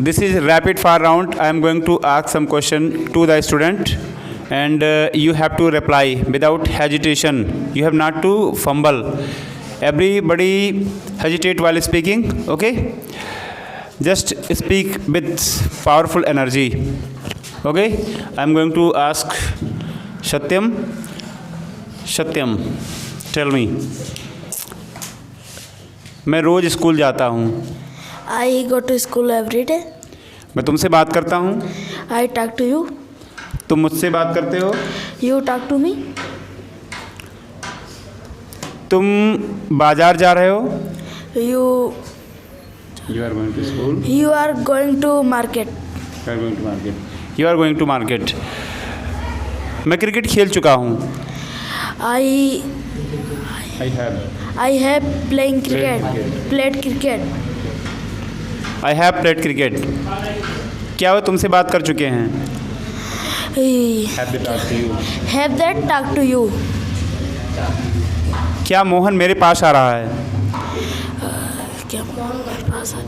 This is rapid fire round. I am going to ask some question to the student, and you have to reply without hesitation. You have not to fumble. Everybody hesitate while speaking. Okay? Just speak with powerful energy. Okay? I am going to ask Satyam. Satyam, tell me. मैं रोज़ school जाता हूँ. I go to school every day. मैं तुमसे बात करता हूँ. I talk to you. तुम मुझसे बात करते हो. You talk to me. तुम बाजार जा रहे हो. You are going to school. you are going to market. You are going to market. You are going to market. मैं क्रिकेट खेल चुका हूँ. I I have playing cricket. Played cricket. I have played cricket. क्या वो तुमसे बात कर चुके हैं. Have that talk to you. क्या मोहन मेरे पास आ रहा है. क्या मोहन मेरे पास है.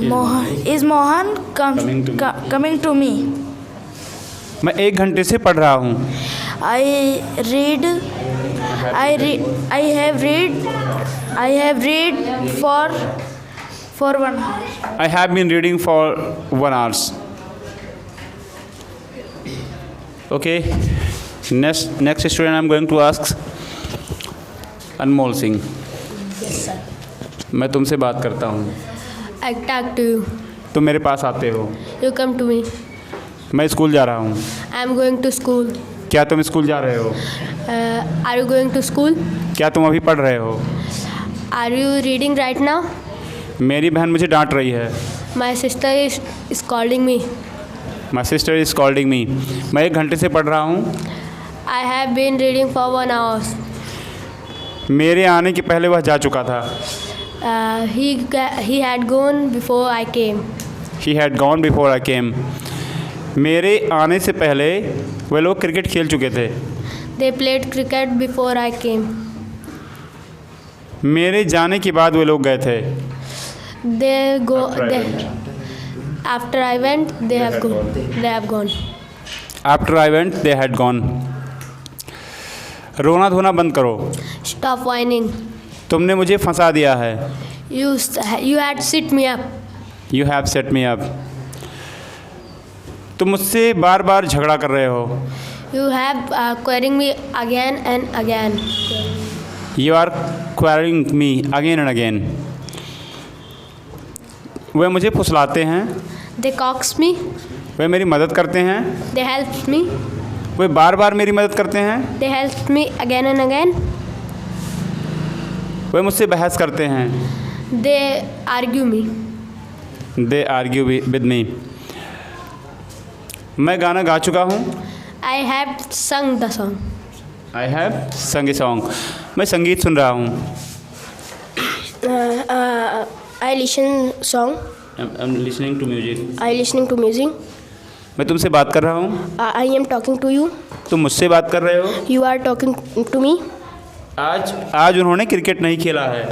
Mohan is Mohan coming to me. मैं 1 घंटे से पढ़ रहा हूँ. I have read for 1 hour. I have been reading for 1 hour. Okay. Next student I am going to ask Anmol Singh. Yes sir. मैं तुमसे बात करता हूँ. I talk to you. तुम मेरे पास आते हो. You come to me. मैं स्कूल जा रहा हूँ. I am going to school. क्या तुम स्कूल जा रहे हो. Are you going to school? क्या तुम अभी पढ़ रहे हो. Are you reading right now? मेरी बहन मुझे डांट रही है. My sister is scolding me. My sister is scolding me. मैं 1 घंटे से पढ़ रहा हूँ. I have been reading for 1 hour. मेरे आने के पहले वह जा चुका था. He had gone before I came. He had gone before I came. मेरे आने से पहले वे लोग क्रिकेट खेल चुके थे. They played cricket before I came. मेरे जाने के बाद वे लोग गए थे. After I went, they have gone. They have gone. After I went, they had gone. रोना धोना बंद करो. Stop whining. तुमने मुझे फंसा दिया है. You had set me up. You have set me up. तुम मुझसे बार बार झगड़ा कर रहे हो. You have quarreling me again and again. You are quarreling me again and again. वे मुझे फुसलाते हैं. They coax me. वे मेरी मदद करते हैं. They help me. वे बार बार मेरी मदद करते हैं. They help me again and again. वे मुझसे बहस करते हैं. They argue me. They argue with me. मैं गाना गा चुका हूँ. I have sung the song. I have sung a song. मैं संगीत सुन रहा हूँ. I listen song. I'm listening to music. I listening to music. मैं तुमसे बात कर रहा हूँ. I am talking to you. तुम मुझसे बात कर रहे हो. You are talking to me. आज उन्होंने क्रिकेट नहीं खेला है.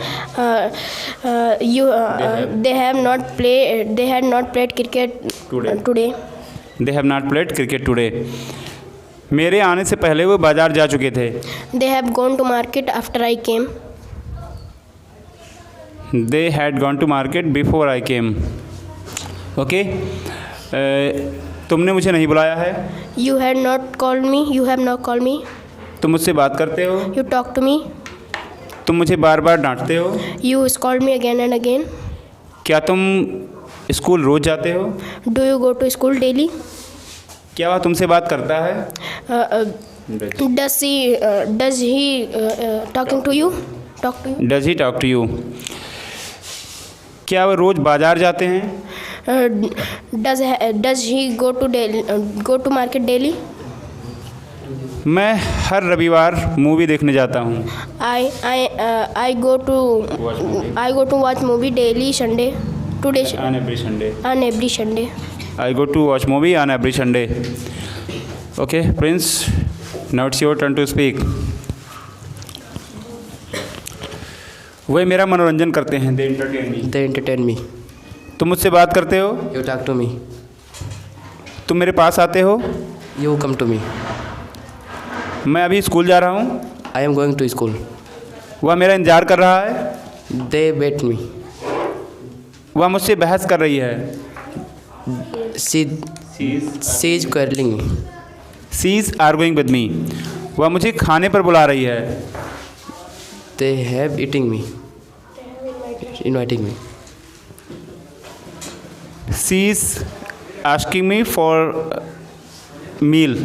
They had not played cricket today. They have not played cricket today. मेरे आने से पहले वो बाजार जा चुके थे. They have gone to market after I came. They had gone to market before I came. Okay. तुमने मुझे नहीं बुलाया है. You had not called me. You have not called me. तुम मुझसे बात करते हो. You talk to me. तुम मुझे बार बार डांटते हो. You scold me again and again. क्या तुम स्कूल रोज़ जाते हो. Do you go to school daily? क्या वह तुमसे बात करता है. Does he talking to you? Talk to you? Does he talk to you? क्या वह रोज़ बाजार जाते हैं. Does he go to market daily? मैं हर रविवार मूवी देखने जाता हूँ. I go to watch movie daily Sunday. Today On every Sunday. On every Sunday. I go to watch movie on every Sunday. Okay, Prince, now it's your turn to speak. वे मेरा मनोरंजन करते हैं. They entertain me. They entertain me. तुम मुझसे बात करते हो, You talk to me. तुम मेरे पास आते हो, You come to me. मैं अभी स्कूल जा रहा हूँ, I am going to school. वह मेरा इंतज़ार कर रहा है, They wait me. वह मुझसे बहस कर रही है, She is quarreling me. She is arguing with me, वह मुझे खाने पर बुला रही है, They have eating me. Inviting me. She is asking me for meal.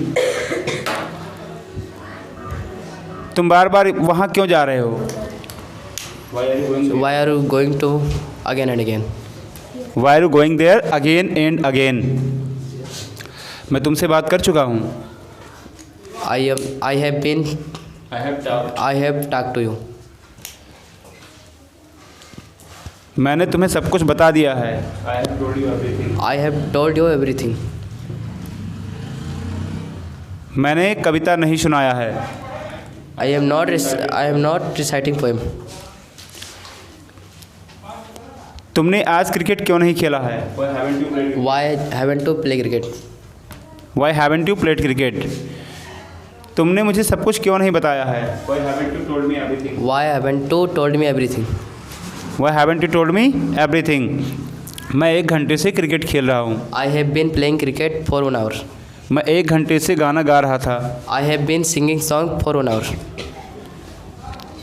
तुम बार बार वहाँ क्यों जा रहे हो? Why are you going to again and again? Why are you going there again and again? मैं तुमसे बात कर चुका हूँ, I have talked to you. मैंने तुम्हें सब कुछ बता दिया है, I have told you everything. मैंने कविता नहीं सुनाया है, I am not reciting poem. तुमने आज क्रिकेट क्यों नहीं खेला है? Why haven't you play cricket? Why haven't you played cricket? तुमने मुझे सब कुछ क्यों नहीं बताया है? Why haven't you told me everything? Why haven't you told me everything? मैं 1 घंटे से क्रिकेट खेल रहा हूँ, I have been playing cricket for 1 hour. मैं 1 घंटे से गाना गा रहा था, I have been singing song for 1 hour.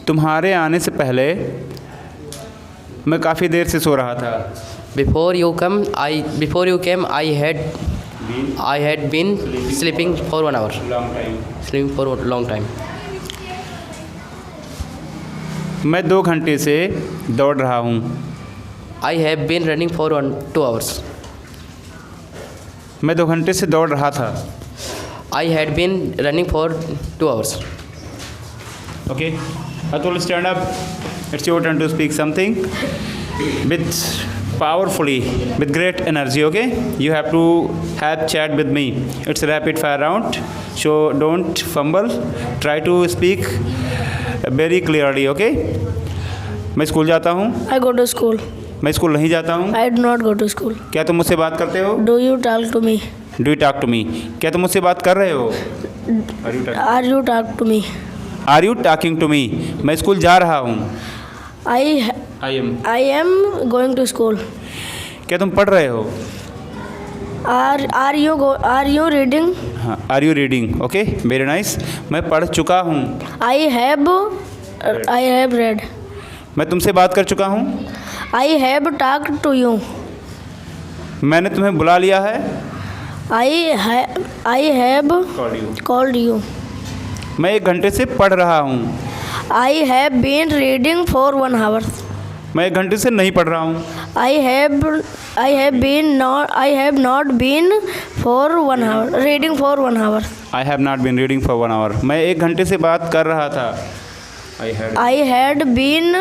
तुम्हारे आने से पहले मैं काफ़ी देर से सो रहा था, Before you came, I had been sleeping for 1 hour. Sleeping for a long time. मैं 2 घंटे से दौड़ रहा हूँ, I have been running for 2 hours. मैं 2 घंटे से दौड़ रहा था। I had been running for 2 hours. Okay, Atul, stand up. It's your turn to speak something with powerfully, with great energy. Okay, you have to have chat with me. It's a rapid fire round, so don't fumble. Try to speak very clearly. Okay, मैं school जाता हूँ, I go to school. मैं school नहीं जाता हूँ। I do not go to school. क्या तुम मुझसे बात करते हो? Do you talk to me? Do you talk to me? क्या तुम मुझसे बात कर रहे हो? Are you talk to me? Are you talking to me? मैं स्कूल जा रहा हूँ, I am going to school. क्या तुम पढ़ रहे हो? Are you reading? हाँ, are you reading? Okay, very nice. मैं पढ़ चुका हूँ, I have read. मैं तुमसे बात कर चुका हूँ, I have talked to you. मैंने तुम्हें बुला लिया है, I have called you. मैं 1 घंटे से पढ़ रहा हूँ, I have been reading for 1 hour. मैं 1 घंटे से नहीं पढ़ रहा हूँ, I have not been for 1 hour reading for 1 hour. I have not been reading for 1 hour. मैं 1 घंटे से बात कर रहा था, I had been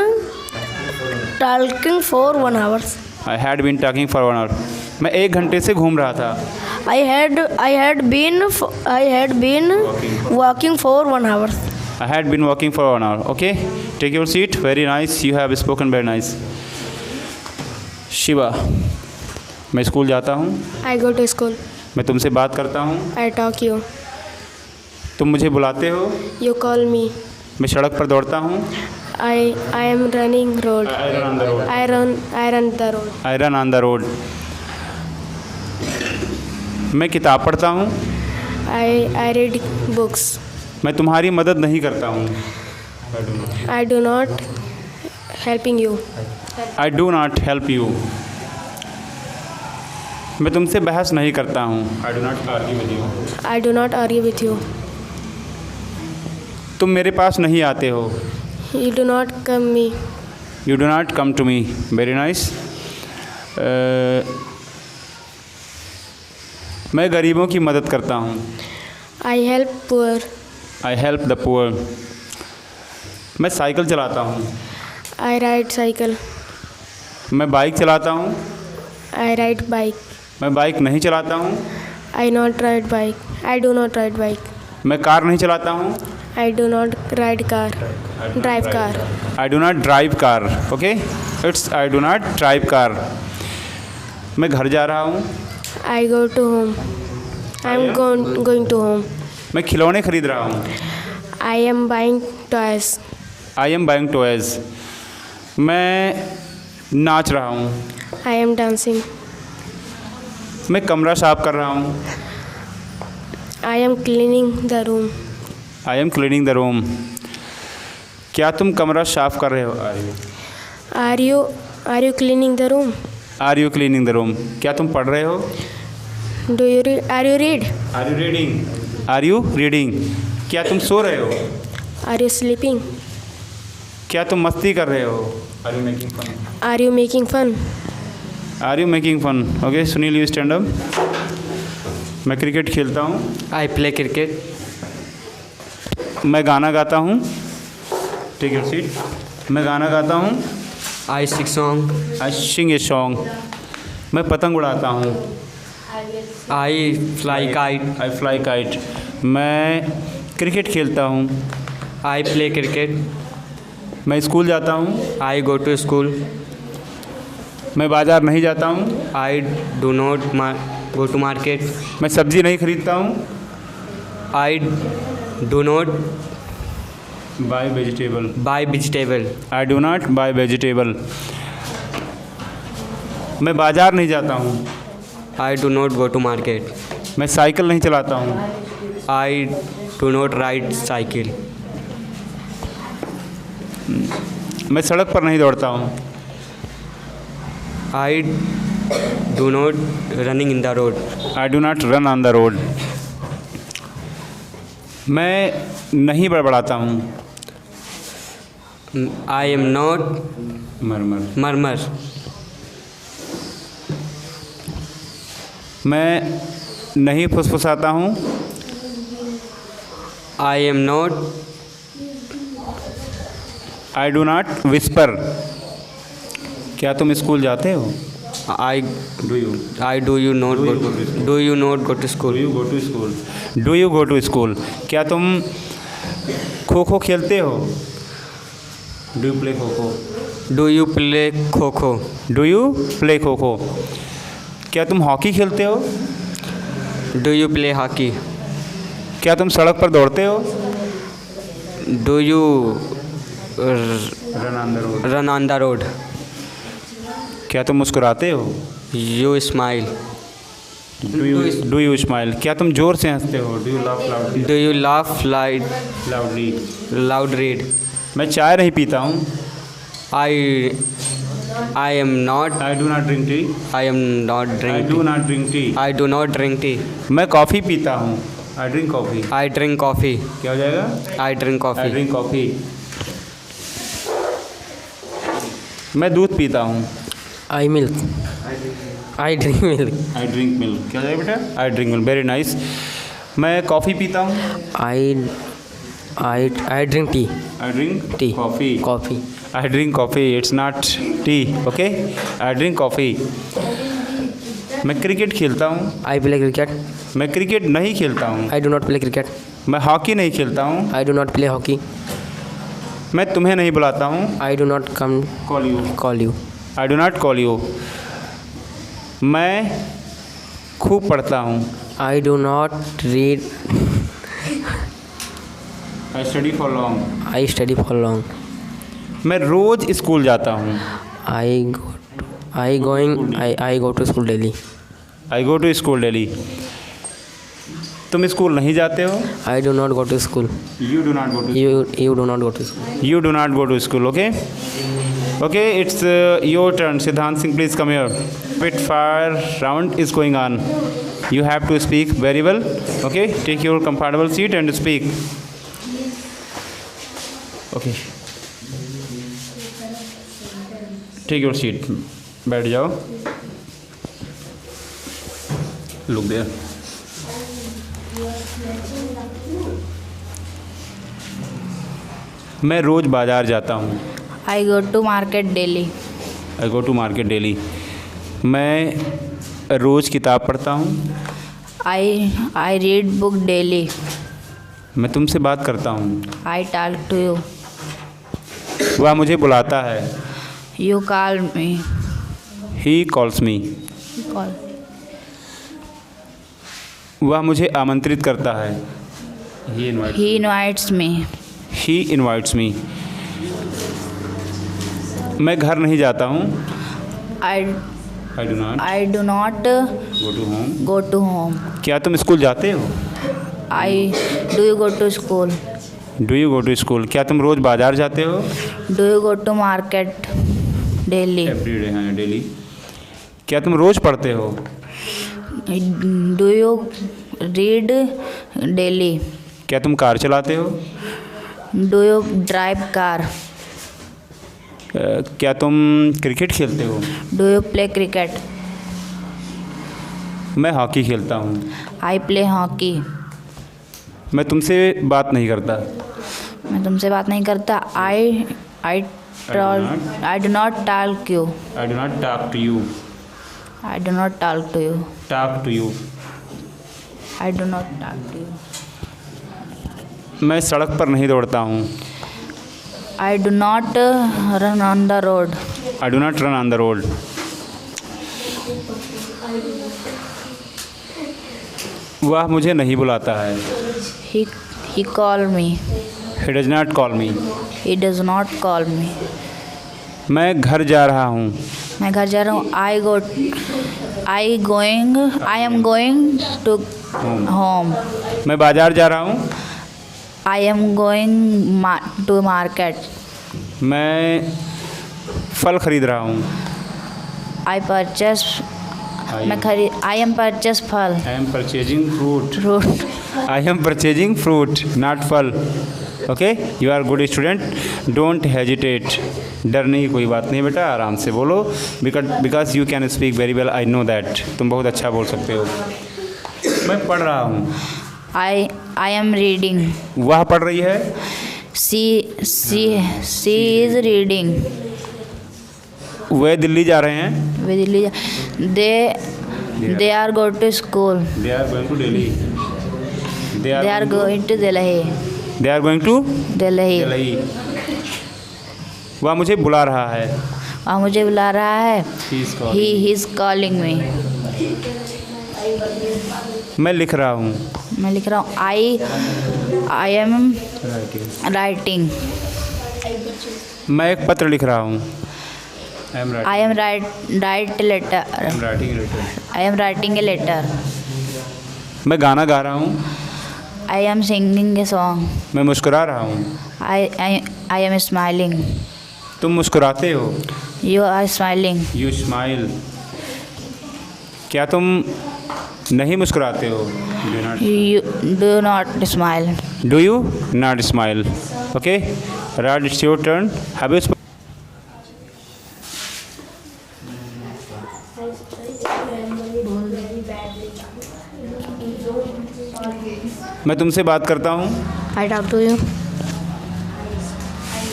talking for 1 hour. I had been talking for 1 hour. मैं 1 घंटे से घूम रहा था, I had been walking for 1 hour. I had been walking for 1 hour. Okay, take your seat. Very nice, you have spoken very nice. Shiva, मैं school जाता हूँ, I go to school. मैं तुमसे बात करता हूँ, I talk you. तुम मुझे बुलाते हो, You call me. मैं सड़क पर दौड़ता हूँ, I am running road. I run on the road. I run the road. I run on the road. मैं किताब पढ़ता हूँ, I read books. मैं तुम्हारी मदद नहीं करता हूँ, I do not helping you. I do not help you. मैं तुमसे बहस नहीं करता हूँ, I do not argue with you. I do not argue with you. तुम मेरे पास नहीं आते हो, You do not come me. You do not come to me. Very nice. मैं गरीबों की मदद करता हूँ, I help poor. I help the poor. मैं साइकिल चलाता हूँ, I ride cycle. मैं बाइक चलाता हूँ, I ride bike. मैं बाइक नहीं चलाता हूँ, I not ride bike. I do not ride bike. मैं कार नहीं चलाता हूँ, I do not ride car. Drive car. I do not drive car. Okay, it's I do not drive car. मैं घर जा रहा हूँ. I go to home. I am going to home. मैं खिलौने खरीद रहा हूँ. I am buying toys. I am buying toys. मैं नाच रहा हूँ. I am dancing. मैं कमरा साफ कर रहा हूँ. I am cleaning the room. I am cleaning the room. क्या तुम कमरा साफ कर रहे हो? Are you cleaning the room? Are you cleaning the room. क्या तुम पढ़ रहे हो? Do you read? Are you read? Are you reading. Are you reading. क्या तुम सो रहे हो? Are you sleeping? क्या तुम मस्ती कर रहे हो? Are you making fun. Are you making fun? Are you making fun. Okay Sunil, you stand up. मैं क्रिकेट खेलता हूँ. I play cricket. मैं गाना गाता हूँ. Take your seat. मैं गाना गाता हूँ. I sing song. I sing a song. मैं पतंग उड़ाता हूँ. I fly kite. I fly kite. मैं क्रिकेट खेलता हूँ. I play cricket. मैं स्कूल जाता हूँ. I go to school. मैं बाज़ार नहीं जाता हूँ. I do not go to market. मैं सब्ज़ी नहीं खरीदता हूँ. I do not buy vegetable. buy vegetable. I do not buy vegetable. मैं बाज़ार नहीं जाता हूँ. I do not go to market. मैं साइकिल नहीं चलाता हूँ. I do not ride cycle. मैं सड़क पर नहीं दौड़ता हूँ. I do not running in the road. I do not run on the road. मैं नहीं बड़बड़ाता हूँ. I am not मरमर. murmur. मैं नहीं फुसफुसाता हूँ. I am not I do not whisper. क्या तुम स्कूल जाते हो? I do you. do you not go to do you not go to school? Do you go to school. Do you go to school. क्या तुम खो खो खेलते हो? Do you play kho kho. Do you play kho? Do you play kho kho. क्या तुम hockey खेलते हो? Do you play hockey? क्या तुम सड़क पर दौड़ते हो? Do you run on the road. run on the road? क्या तुम मुस्कुराते हो? You smile. Do you smile. क्या तुम जोर से हंसते हो? Do you laugh loudly. Do you laugh loudly. loud read? मैं चाय नहीं पीता हूँ. I am not I do not drink tea. I am not I drink do not drink tea. I do not drink tea. मैं coffee पीता हूँ. I drink coffee. I drink coffee. क्या हो जाएगा? I drink I coffee. Drink coffee. मैं दूध पीता हूँ. I milk. I drink milk. I drink milk. क्या हो जाएगा बेटा? I drink milk. Very nice. मैं कॉफ़ी पीता हूँ. I drink tea. I drink Tea. Coffee. Coffee. I drink coffee. It's not T. Okay. I drink coffee. मैं cricket खेलता हूँ. I play cricket. मैं क्रिकेट नहीं खेलता हूँ. I do not play cricket. मैं हॉकी नहीं खेलता हूँ. I do not play hockey. मैं तुम्हें नहीं बुलाता हूँ. I do not come call you. call you. I do not call you. मैं खूब पढ़ता हूँ. I do not read. I study for long. I study for long. मैं रोज़ स्कूल जाता हूँ. I go to school daily. I go to school daily. तुम school नहीं जाते हो. I do not go to school. You do not go to. You do not go to school. You do not go to school. Okay. Okay, it's your turn. Siddhant Singh, please come here. Rapid fire round is going on. You have to speak very well. Okay, take your comfortable seat and speak. Okay. Take your seat. बैठ जाओ. Look there. मैं रोज़ बाज़ार जाता हूँ. I go to market daily. I go to market daily. मैं रोज़ किताब पढ़ता हूँ. I read book daily. मैं तुमसे बात करता हूँ. I talk to you. वह मुझे बुलाता है. You call me. He calls me. call. वह मुझे आमंत्रित करता है। He He invites me. invites me. मैं घर नहीं जाता हूँ। I do not go to home. क्या तुम स्कूल जाते हो? Do you go to school? Do you go to school? क्या तुम रोज़ बाज़ार जाते हो? Do you go to market daily? Everyday, हाँ, डेली। क्या तुम रोज़ पढ़ते हो? Do you read daily? क्या तुम कार चलाते हो? Do you drive car? क्या तुम क्रिकेट खेलते हो? Do you play cricket? मैं हॉकी खेलता हूँ। I play hockey. मैं तुमसे बात नहीं करता। मैं तुमसे बात नहीं करता। I do not talk you. I do not talk to you. I do not talk to you. Talk to you. I do not talk to you. मैं सड़क पर नहीं दौड़ता हूँ। I do not run on the road. I do not run on the road. वह मुझे नहीं बुलाता है। He call me. He does not call me. He does not call me. मैं घर जा रहा हूँ। मैं घर जा रहा हूँ। I am going to home. मैं बाज़ार जा रहा हूँ। I am going to market. मैं फल खरीद रहा हूँ। I purchase. I am purchase फल. I am purchasing fruit. Fruit. I am purchasing fruit, not फल। Okay, you are good student. Don't hesitate. डरने की कोई बात नहीं बेटा, आराम से बोलो। Because you can speak very well, I know that. तुम बहुत अच्छा बोल सकते हो। मैं पढ़ रहा हूँ। I am reading. वह पढ़ रही है। She is reading. वे दिल्ली जा रहे हैं। वे Delhi they are go to school. They are going to Delhi. They are going to Delhi. They are going to Delhi. Delhi. वह मुझे बुला रहा है। वह मुझे बुला रहा है। He is calling me. मैं लिख रहा हूँ। मैं लिख रहा हूँ। I am writing. मैं एक पत्र लिख रहा हूँ। I am write letter. I am writing a letter. मैं गाना गा रहा हूँ। I am singing a song. मैं मुस्कुरा रहा हूँ। I am smiling. तुम मुस्कुराते हो। You are smiling. You smile. क्या तुम नहीं मुस्कुराते हो? You do not smile. Do you not smile? Okay, right, it's your turn. Have you? मैं तुमसे बात करता हूँ। I talk to you.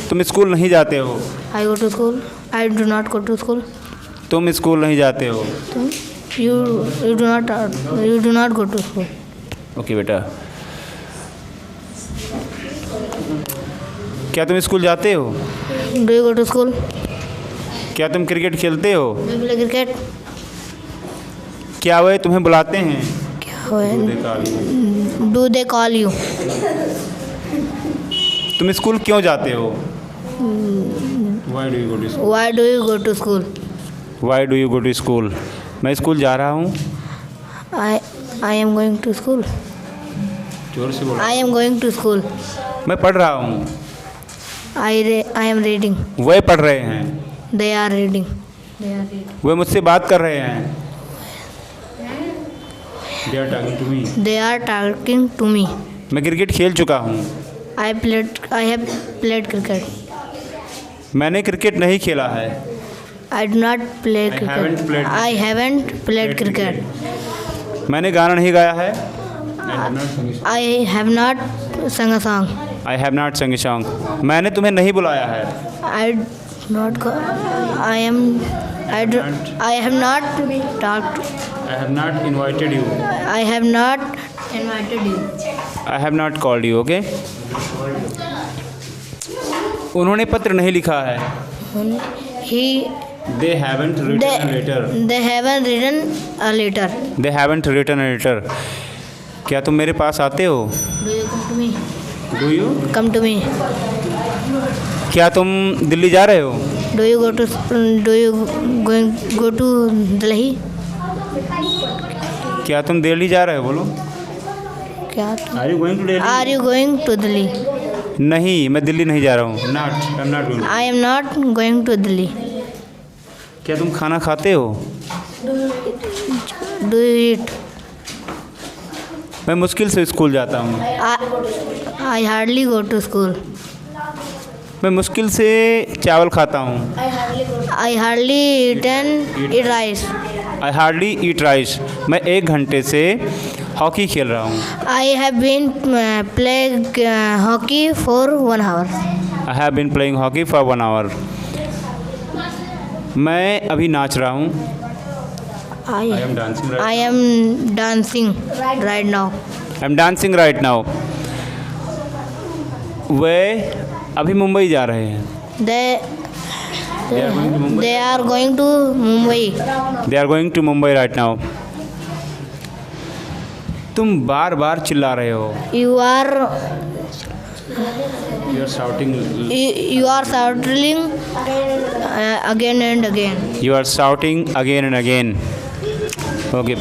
तुम स्कूल नहीं जाते हो। I go to school. I do not go to school. तुम स्कूल नहीं जाते हो। You do not go to school. Okay बेटा। क्या तुम स्कूल जाते हो? Do you go to school? क्या तुम क्रिकेट खेलते हो? Do you play cricket? क्या वे तुम्हें बुलाते हैं? Do they call you? तुम स्कूल क्यों जाते हो? Why do you go to school? Why do you go to school? Why do you go to school? मैं स्कूल जा रहा हूँ। I am going to school. जोर से बोलो। I am going to school. मैं पढ़ रहा हूँ। I am reading. वे पढ़ रहे हैं। They are reading. वे मुझसे बात कर रहे हैं। They are talking to me. They are talking to me. मैं क्रिकेट खेल चुका हूँ। I have played cricket. मैंने क्रिकेट नहीं खेला है। I do not play I cricket. haven't played I haven't played cricket. मैंने गाना नहीं गाया है। I have not sung a song. I have not sung a song. मैंने तुम्हें नहीं बुलाया है। I have not talked. I have not invited you. I have not invited you. I have not called you. Okay? उन्होंने पत्र नहीं लिखा है। He They haven't written a letter. They haven't written a letter. They haven't written a letter. क्या तुम मेरे पास आते हो? Do you come to me? Do you? Come to me. क्या तुम दिल्ली जा रहे हो? Do you go to Delhi? क्या तुम दिल्ली जा रहे हो? बोलो. क्या? Are you going to Delhi? Are you going to Delhi? नहीं, मैं दिल्ली नहीं जा रहा हूँ. Not. I'm not going. I am not going to Delhi. क्या तुम खाना खाते हो? Do you eat? मैं मुश्किल से स्कूल जाता हूँ. I hardly go to school. मैं मुश्किल से चावल खाता हूँ. I hardly eat rice. I hardly eat rice. मैं 1 घंटे से हॉकी खेल रहा हूँ. I have been playing hockey for 1 hour. I have been playing hockey for 1 hour. मैं अभी नाच रहा हूँ. I am dancing right I am dancing right now. I'm dancing right now. वे अभी मुंबई जा रहे हैं. They are going to Mumbai. They are going to Mumbai right now. तुम बार बार चिल्ला रहे हो. You are You are shouting. you are shouting again and again. You are shouting again and again. Okay.